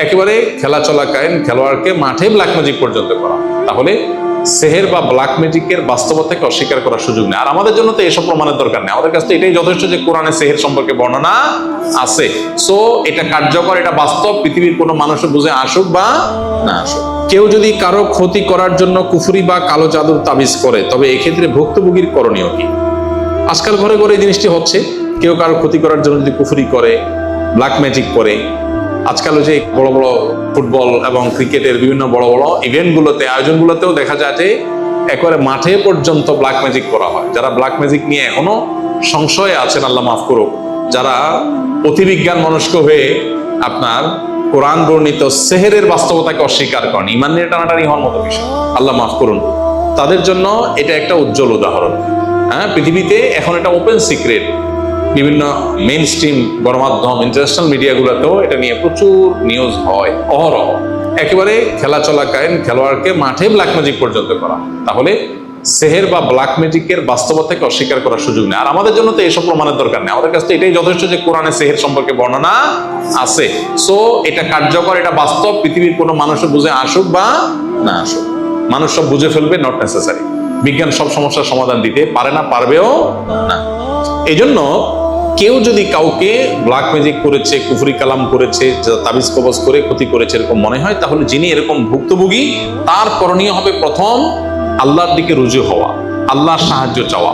একেবারে খেলা চলাকালীন খেলোয়াড়কে মাঠে ব্ল্যাক ম্যাজিক পর্যন্ত করা, তাহলে সেহের বা ব্ল্যাক ম্যাজিকের বাস্তবতাকে অস্বীকার করার সুযোগ নেই। আর আমাদের জন্য তো এসব প্রমাণের দরকার নেই, আমাদের কাছে তো এটাই যথেষ্ট যে কোরআনে সেহের সম্পর্কে বর্ণনা আছে। সো এটা কার্যকর, এটা বাস্তব, পৃথিবীর কোনো মানুষ বুঝে আসুক বা না আসুক। কেউ যদি কারো ক্ষতি করার জন্য কুফরি বা কালো জাদুর তাবিজ করে, তবে এক্ষেত্রে ভুক্তভোগীর করণীয় কি? আজকাল ঘরে ঘরে এই জিনিসটি হচ্ছে, কেউ কারো ক্ষতি করার জন্য যদি কুফরি করে, ব্ল্যাক ম্যাজিক করে। আজকাল যে বড় বড় ফুটবল এবং ক্রিকেটের বিভিন্ন বড় বড় ইভেন্টগুলোতে, আয়োজনগুলোতেও দেখা যায় যে একেবারে মাঠে পর্যন্ত ব্ল্যাক ম্যাজিক করা হয়। যারা ব্ল্যাক ম্যাজিক নিয়ে এখনো সংশয়ে আছেন, আল্লাহ মাফ করুক, যারা অতিবিজ্ঞান মনস্ক হয়ে আপনার কোরআন বর্ণিত সেহেরের বাস্তবতাকে অস্বীকার করেন, ইমান নিয়ে টানাটানি হওয়ার মতো বিষয়, আল্লাহ মাফ করুন, তাদের জন্য এটা একটা উজ্জ্বল উদাহরণ। হ্যাঁ, পৃথিবীতে এখন এটা ওপেন সিক্রেট, বিভিন্ন মেইন স্ট্রিম গণমাধ্যম, ইন্টারন্যাশনাল মিডিয়াগুলোতেও এটা নিয়ে প্রচুর নিউজ হয় অহরহ। একেবারে খেলা চলাকালীন খেলোয়াড়কে মাঠে ব্ল্যাক ম্যাজিক পর্যন্ত করা, তাহলে সেহের বা ব্ল্যাক ম্যাজিকের বাস্তবতাকে অস্বীকার করার সুযোগ নেই। আর আমাদের জন্য তো এসব প্রমাণের দরকার নেই, আমাদের কাছে তো এটাই যথেষ্ট যে কোরআনে সেহের সম্পর্কে বর্ণনা আছে। সো এটা কার্যকর, এটা বাস্তব, পৃথিবীর কোনো মানুষ বুঝে আসুক বা না আসুক, মানুষ সব বুঝে ফেলবে, নট নেসেসারি। বিজ্ঞান সব সমস্যার সমাধান দিতে পারে না, পারবেও না। এই জন্য কেউ যদি কাউকে ব্ল্যাক ম্যাজিক করেছে, কুফরি কালাম করেছে, তাবিজ কবজ করে ক্ষতি করেছে এরকম মনে হয়, তাহলে যিনি এরকম ভুক্তভোগী, তার করণীয় হবে প্রথম আল্লাহর দিকে রুজু হওয়া, আল্লাহর সাহায্য চাওয়া,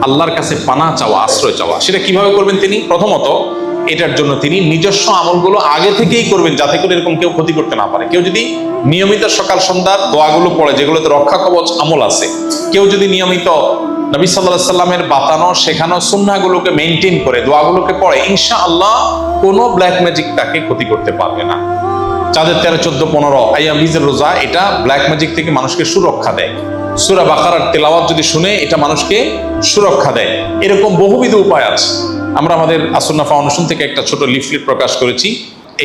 আল্লাহর কাছে পানা চাওয়া, আশ্রয় চাওয়া। সেটা কিভাবে করবেন তিনি? প্রথমত এটার জন্য তিনি নিজস্ব আমলগুলো আগে থেকেই করবেন, যাতে করে এরকম কেউ ক্ষতি করতে না পারে। কেউ যদি নিয়মিত সকাল সন্ধ্যার দোয়াগুলো পড়ে, যেগুলোতে রক্ষা কবচ আমল আছে, কেউ যদি নিয়মিত নবী সাল্লাল্লাহু আলাইহি সাল্লামের বাতানো শেখানো সুন্নাহগুলোকে মেইনটেইন করে দোয়াগুলোকে পড়ে, ইনশাআল্লাহ কোনো ব্ল্যাক ম্যাজিক তাকে ক্ষতি করতে পারবে না। চাঁদের 13, 14, 15 আইয়াম বীজের রোজা, এটা ব্ল্যাক ম্যাজিক থেকে মানুষকে সুরক্ষা দেয়। সূরা বাকারার তেলাওয়াত যদি শুনে, এটা মানুষকে সুরক্ষা দেয়। এরকম বহুবিধ উপায় আছে। আমরা আমাদের আসুন্নাহ ফাউন্ডেশন থেকে একটা ছোট লিফলেট প্রকাশ করেছি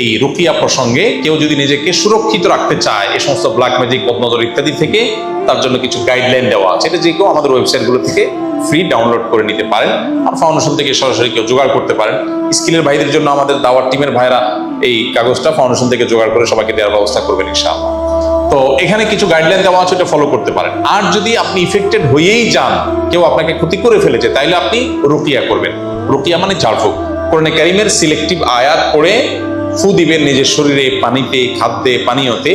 এই রুকিয়া প্রসঙ্গে। কেউ যদি নিজেকে সুরক্ষিত রাখতে চায় এই সমস্ত ব্ল্যাক ম্যাজিক, বদনজর ইত্যাদি থেকে, তার জন্য কিছু গাইডলাইন দেওয়া আছে। এটা যে কেউ আমাদের ওয়েবসাইটগুলো থেকে ফ্রি ডাউনলোড করে নিতে পারেন, আর ফাউন্ডেশন থেকে সরাসরি কেউ জোগাড় করতে পারেন। স্কিলের ভাইদের জন্য আমাদের দাওয়ার টিমের ভাইরা এই কাগজটা ফাউন্ডেশন থেকে জোগাড় করে সবাইকে দেওয়ার ব্যবস্থা করবেন ইনশাআল্লাহ। তো এখানে কিছু গাইডলাইন দেওয়া আছে, এটা ফলো করতে পারেন। আর যদি আপনি ইফেক্টেড হয়েই যান, কেউ আপনাকে ক্ষতি করে ফেলেছে, তাইলে আপনি রুকিয়া করবেন। রুকিয়া মানে ঝাড়ফুঁক। কোরআনে কারিমের সিলেক্টিভ আয়াত পড়ে ফু দিবেন নিজের শরীরে, পানিতে, খাদ্যে, পানীয়তে,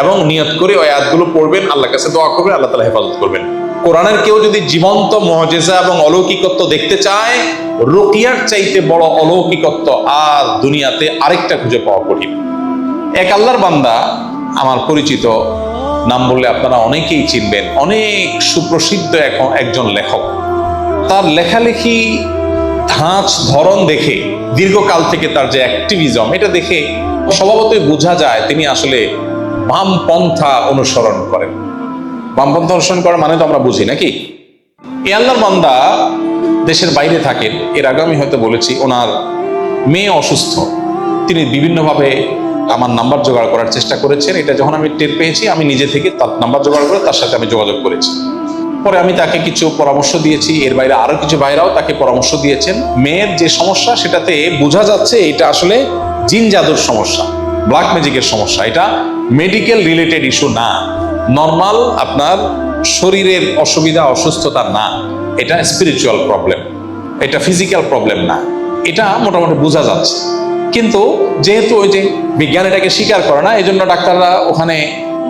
এবং নিয়ত করে ওই আয়াতগুলো পড়বেন, আল্লাহর কাছে দোয়া করবেন, আল্লাহ তাআলা হেফাজত করবেন। কোরআনের কেউ যদি জীবন্ত মুজিজা এবং অলৌকিকত্ব দেখতে চায়, রুকিয়ার চাইতে বড় অলৌকিকত্ব আর দুনিয়াতে আরেকটা খুঁজে পাওয়া কঠিন। এক আল্লাহর বান্দা, আমার পরিচিত, নাম বললে আপনারা অনেকেই চিনবেন, অনেক সুপ্রসিদ্ধ একজন লেখক। তার লেখালেখি ধাঁচ ধরন দেখে, দীর্ঘকাল থেকে তার যে অ্যাক্টিভিজম, এটা দেখে স্বভাবতই বোঝা যায় তিনি আসলে বামপন্থা অনুসরণ করেন। বামপন্থা অনুসরণ করার মানে তো আমরা বুঝি নাকি? এই আল্লাহর বান্দা দেশের বাইরে থাকেন। এর আগে আমি হয়তো বলেছি, ওনার মেয়ে অসুস্থ। তিনি বিভিন্নভাবে আমার নাম্বার জোগাড় করার চেষ্টা করেছেন। এটা যখন আমি টের পেয়েছি, আমি নিজে থেকে তার নাম্বার জোগাড় করে তার সাথে আমি যোগাযোগ করেছি। পরে আমি তাকে কিছু পরামর্শ দিয়েছি, এর বাইরে আরো কিছু ভাইরাও তাকে পরামর্শ দিয়েছেন। মেয়ের যে সমস্যা, সেটাতে বোঝা যাচ্ছে এটা আসলে জিন জাদুর সমস্যা, ব্ল্যাক ম্যাজিকের সমস্যা। এটা মেডিকেল রিলেটেড ইস্যু না, নর্মাল আপনার শরীরের অসুবিধা, অসুস্থতা না। এটা স্পিরিচুয়াল প্রবলেম, এটা ফিজিক্যাল প্রবলেম না। এটা মোটামুটি বোঝা যাচ্ছে। কিন্তু যেহেতু ওই যে বিজ্ঞান এটাকে স্বীকার করে না, এই জন্য ডাক্তাররা ওখানে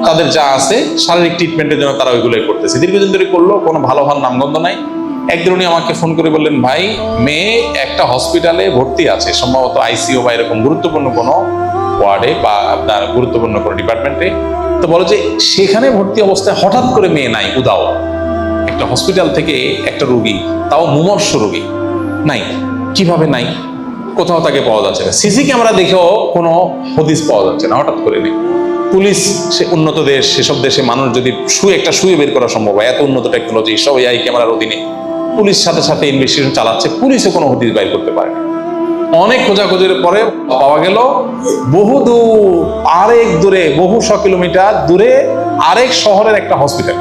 তাদের যা আছে শারীরিক ট্রিটমেন্টের জন্য তারা ওইগুলোই করতেছে। দীর্ঘদিন ধরে করলো, কোনো ভালো হওয়ার নামগন্ধ নাই। একদিন উনি আমাকে ফোন করে বললেন, ভাই, মেয়ে একটা হসপিটালে ভর্তি আছে, সম্ভবত আইসিইউ বা এরকম গুরুত্বপূর্ণ কোনো ওয়ার্ডে বা আপনার গুরুত্বপূর্ণ কোনো ডিপার্টমেন্টে। তো বলো যে সেখানে ভর্তি অবস্থায় হঠাৎ করে মেয়ে নাই, উদাও। একটা হসপিটাল থেকে একটা রোগী, তাও মুমূর্ষ রোগী, নাই। কিভাবে নাই? কোথাও তাকে পাওয়া যাচ্ছে না, সিসি ক্যামেরা দেখেও কোনো হদিস পাওয়া যাচ্ছে না, হঠাৎ করে নেই। পুলিশ, সে উন্নত দেশ, সেসব দেশে মানুষ যদি শুয়ে বের করা সম্ভব হয়, এত উন্নত টেকনোলজি, সব এই ক্যামেরার অধীনে, পুলিশ সাথে সাথে ইনভেস্টিগেশন চালাচ্ছে, পুলিশও কোনো হদিস বাইর করতে পারে না। অনেক খোঁজাখুঁজির পরে পাওয়া গেল বহু দূর, আরেক দূরে, বহু 100 কিলোমিটার দূরে আরেক শহরের একটা হসপিটাল।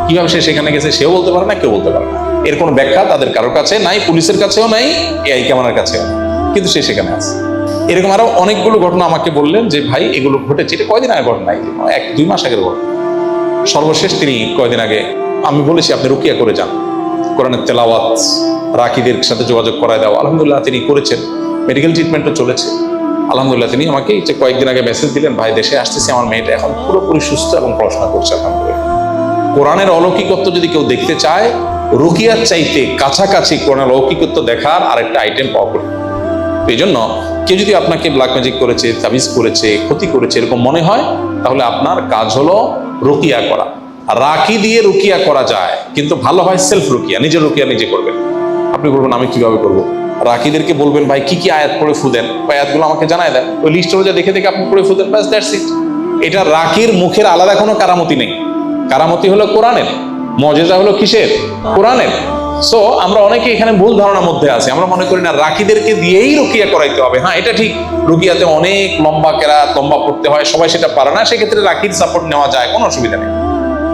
কিভাবে সে সেখানে গেছে সেও বলতে পারে না, কেউ বলতে পারে না। এর কোনো ব্যাখ্যা তাদের কারোর কাছে নাই, পুলিশের কাছেও নাই, এই ক্যামেরার কাছেও, কিন্তু সে সেখানে আছে। এরকম আরো অনেকগুলো ঘটনা আমাকে বললেন যে ভাই এগুলো ঘটেছে। এটা কয়দিন আগে ঘটনা, 1-2 মাস আগের ঘটনা। সর্বশেষ তিনি কয়দিন আগে আমি বলেছি আপনি রুকিয়া করে যান, কোরআনের তেলাওয়াত, রাকিদের সাথে যোগাযোগ করায় দেওয়া, আলহামদুলিল্লাহ তিনি করেছেন। মেডিকেল ট্রিটমেন্টও চলেছে আলহামদুলিল্লাহ। তিনি আমাকে যে কয়েকদিন আগে মেসেজ দিলেন, ভাই দেশে আসতেছি, আমার মেয়েটা এখন পুরোপুরি সুস্থ এবং পড়াশোনা করছে আলহামদুলিল্লাহ। কোরআনের অলৌকিকত্ব যদি কেউ দেখতে চায়, রুকিয়ার চাইতে কাছাকাছি কোরআনের অলৌকিকত্ব দেখার আরেকটা আইটেম পাওয়া করি। এই জন্য কেউ যদি আপনাকে ব্ল্যাক ম্যাজিক করেছে, তাবিজ করেছে, ক্ষতি করেছে এরকম মনে হয়, তাহলে আপনার কাজ হলো রুকিয়া করা। রাকি দিয়ে রুকিয়া করা যায়, কিন্তু ভালো হয় সেলফ রুকিয়া, নিজের রুকিয়া নিজে করবেন। আপনি বলবেন আমি কিভাবে করবো? রাকিদেরকে বলবেন ভাই কি কি আয়াত পড়ে ফু দেন, ওই আয়াতগুলো আমাকে জানায় দেন, ওই লিস্ট অনুযায়ী দেখে দেখে আপনি পড়ে ফু দেন, ব্যাস দ্যাটস ইট। এটা রাকির মুখের আলাদা কোনো কারামতি নেই। কারামতি হলো কোরআনের, মজেজা হলো কিসের? কোরআনের। সো আমরা অনেকে এখানে ভুল ধারণার মধ্যে আছি, আমরা মনে করি না রাকিদেরকে দিয়েই রুকিয়া করাইতে হবে। হ্যাঁ এটা ঠিক, রুকিয়াতে অনেক লম্বা কেরাত, লম্বা পড়তে হয়, সবাই সেটা পারে না, সেক্ষেত্রে রাকির সাপোর্ট নেওয়া যায়, কোনো অসুবিধা নেই।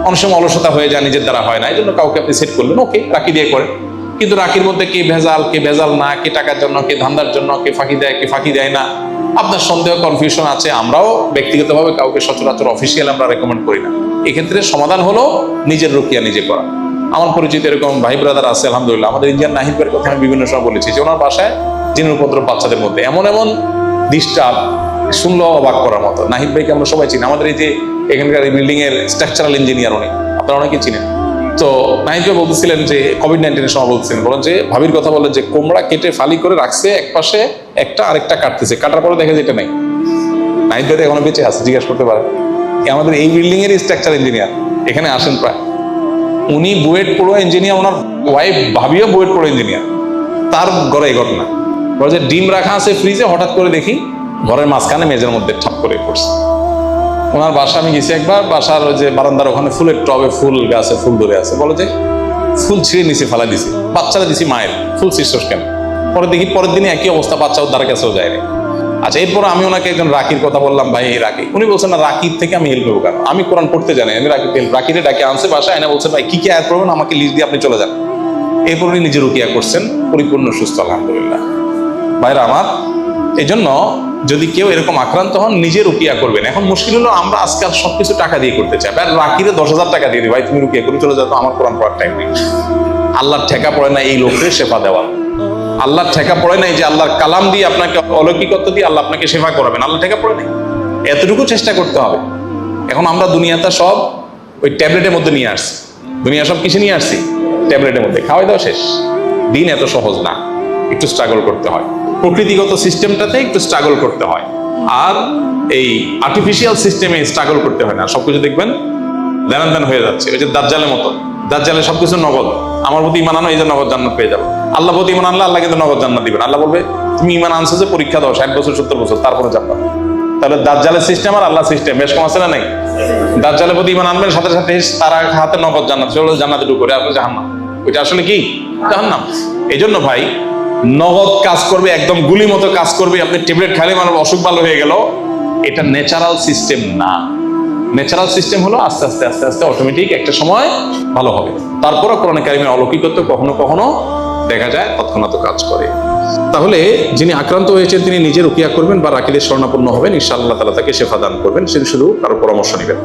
অনেক সময় অলসতা হয়ে যায়, নিজের দ্বারা হয় না, এই জন্য কাউকে আপনি সেট করলেন, ওকে রাকি দিয়ে করেন। কিন্তু রাকির মধ্যে কে ভেজাল, কে ভেজাল না, কে টাকার জন্য, কে ধান্দার জন্য, কে ফাঁকি দেয়, কে ফাঁকি দেয় না, আপনার সন্দেহ কনফিউশন আছে। আমরাও ব্যক্তিগতভাবে কাউকে সচরাচর অফিসিয়াল আমরা রেকমেন্ড করি না। এক্ষেত্রে সমাধান হলো নিজের রুকিয়া নিজে করা। আমার পরিচিত এরকম ভাই ব্রাদার আছে আলহামদুলিল্লাহ। আমাদের ইন্ডিয়ান নাহিদের কথা আমি বিভিন্ন সময় বলেছি যে ওনার বাসায় জিনের উপদ্রব বাচ্চাদের মধ্যে এমন এমন ডিস্টার্ব, শুনলো অবাক করার মতো। নাহিদ ভাইকে আমরা সবাই চিনি, আমাদের এই যে এখানকার এই বিল্ডিং এর স্ট্রাকচারাল ইঞ্জিনিয়ার উনি, আপনারা অনেকেই চিনেন। তো নাহিদ ভাই বলতেছিলেন যে কোভিড-19 সময় বলতেছিলেন, বলেন যে ভাবির কথা বলেন যে কোমড়া কেটে ফালি করে রাখছে, এক পাশে একটা আরেকটা কাটতেছে, কাটার পরে দেখে যে এটা নাই। নাহিদ ভাই এখনো বেঁচে আছে, জিজ্ঞাসা করতে পারেন। আমাদের এই বিল্ডিং এর স্ট্রাকচার ইঞ্জিনিয়ার এখানে আসেন প্রায়, উনি বুয়েট পড়ুয়া ইঞ্জিনিয়ার, ওনার ওয়াইফ ভাবিও বুয়েট পড়ুয়া ইঞ্জিনিয়ার। তার ঘরে এই ঘটনা, বলে যে ডিম রাখা আছে ফ্রিজে, হঠাৎ করে দেখি ঘরের মাঝখানে মেজের মধ্যে ঠাপ করে পড়ছে। ওনার বাসা আমি গেছি একবার, বাসার ওই যে বারান্দার ওখানে ফুলের টবে ফুল গাছে ফুল ধরে আছে, বলে যে ফুল ছিঁড়ে নিচে ফেলা দিছি, বাচ্চারা দিছি মায়ের, ফুল ছিঁড়ছস কেন? পরে দেখি পরের দিনে একই অবস্থা, বাচ্চা ওর দ্বারা কাছেও যায় না। আচ্ছা, এরপর আমি ওনাকে একজন রাকির কথা বললাম, ভাই এই রাকি, উনি বলছেন না রাকির থেকে আমি হেল্প নেবো কেন, আমি কোরআন পড়তে জানি, আমি রাকিরে ডাকে আনছে বাসায় এনে বলছেন ভাই কি কি আয়াত পড়বেন আমাকে লিস্ট দিয়ে আপনি চলে যান। এরপর উনি নিজে রুকিয়া করছেন, পরিপূর্ণ সুস্থ আলহামদুলিল্লাহ। ভাইরা আমার, এই জন্য যদি কেউ এরকম আক্রান্ত হন নিজে রুকিয়া করবেন। এখন মুশকিল হলো আমরা আজকাল সবকিছু টাকা দিয়ে করতে চাই, আর রাকিরে 10,000 টাকা দিয়ে দিই, ভাই তুমি রুকিয়া করে চলে যাও, আমার কোরআন পড়ার টাইম নেই। আল্লাহর ঠেকা পড়ে না এই লোকের সেবা দেওয়া, আল্লাহর ঠেকা পড়ে নাই যে আল্লাহর কালাম দিয়ে আপনাকে অলৌকিকত্ব দিয়ে আল্লাহ আপনাকে সেবা করাবেন, আল্লাহ ঠেকা পড়ে নাই। এতটুকু চেষ্টা করতে হবে। এখন আমরা দুনিয়াটা সব ওই ট্যাবলেটের মধ্যে নিয়ে আসছি, দুনিয়া সব কিছু নিয়ে আসছি ট্যাবলেটের মধ্যে, খাওয়াই দাও শেষ। দিন এত সহজ না, একটু স্ট্রাগল করতে হয়। প্রকৃতিগত সিস্টেমটাতে একটু স্ট্রাগল করতে হয়, আর এই আর্টিফিশিয়াল সিস্টেমে স্ট্রাগল করতে হয় না। সবকিছু দেখবেন দেন দেন হয়ে যাচ্ছে, ওই যে দাজ্জালের মতো। দাজ্জালে সবকিছু নগদ, আমার প্রতি ইমান আনো, এই যে নগদ জান্নাত পেয়ে যাবো। আল্লাহ প্রতি ইমান আনলে আল্লাহ কিন্তু নগদ জান্নাত দিবেন। আল্লাহ বলবে তুমি ইমান আনছো যে পরীক্ষা দাও 60 বছর 70 বছর, তারপরে জান্নাত। তাহলে দাজ্জালের সিস্টেম আর আল্লাহ সিস্টেম বেশ কম আছে না নাই? দাজ্জালের প্রতি ইমান আনবেন, সাথে সাথে তার হাতে নগদ জান্নাত, সেগুলো জান্নাতে ঢুকবে, আর জাহান্নাম। ওইটা আসলে কি? জাহান্নাম। এই জন্য ভাই নগদ কাজ করবে, একদম গুলি মতো কাজ করবে, আপনি ট্যাবলেট খাইলে মানুষ অসুখ ভালো হয়ে গেল, এটা ন্যাচারাল সিস্টেম না। ন্যাচারাল সিস্টেম হলো আস্তে আস্তে আস্তে আস্তে অটোমেটিক একটা সময় ভালো হবে। তারপরও কোরআনে কারিমের অলৌকিকত্ব কখনো কখনো দেখা যায় তৎক্ষণাৎ কাজ করে। তাহলে যিনি আক্রান্ত হয়েছেন তিনি নিজে রুকিয়া করবেন বা রাকিদের শরণাপন্ন হবেন, ইনশাআল্লাহ তাআলা তাকে শেফা দান করবেন। শুধু কারো পরামর্শ নেবেন।